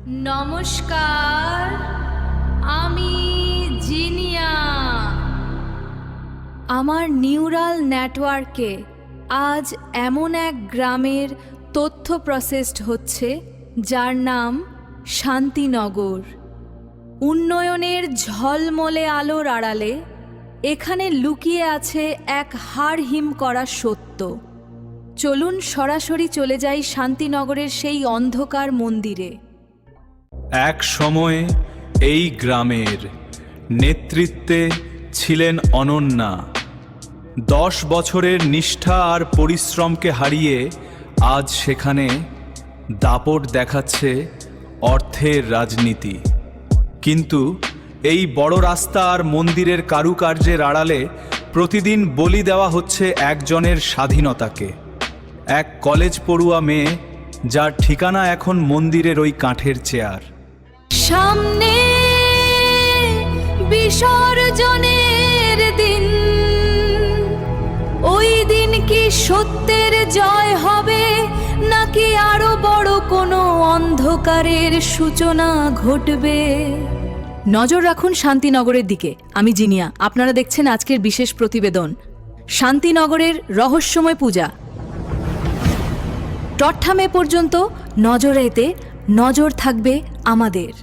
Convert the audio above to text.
নমস্কার, আমি জিনিয়া। আমার নিউরাল নেটওয়ার্কে আজ এমন এক গ্রামের তথ্য প্রসেসড হচ্ছে যার নাম শান্তিনগর। উন্নয়নের ঝলমলে আলোর আড়ালে এখানে লুকিয়ে আছে এক হাড়হিম করা সত্য। চলুন সরাসরি চলে যাই শান্তিনগরের সেই অন্ধকার মন্দিরে। এক সময়ে এই গ্রামের নেতৃত্বে ছিলেন অনন্যা। 10 বছরের নিষ্ঠা আর পরিশ্রমকে হারিয়ে আজ সেখানে দাপট দেখাচ্ছে অর্থের রাজনীতি। কিন্তু এই বড় রাস্তা আর মন্দিরের কারুকার্যের আড়ালে প্রতিদিন বলি দেওয়া হচ্ছে একজনের স্বাধীনতাকে। এক কলেজ পড়ুয়া মেয়ে যার ঠিকানা এখন মন্দিরের ওই কাঠের চেয়ার। সামনে বিসর্জনের দিন, ওই দিন কি সত্যের জয় হবে নাকি আরো বড় কোনো অন্ধকারের সূচনা ঘটবে? নজর রাখুন শান্তিনগরের দিকে। আমি জিনিয়া, আপনারা দেখছেন আজকের বিশেষ প্রতিবেদন শান্তিনগরের রহস্যময় পূজা। টট্টামে পর্যন্ত নজরেতে নজর থাকবে আমাদের।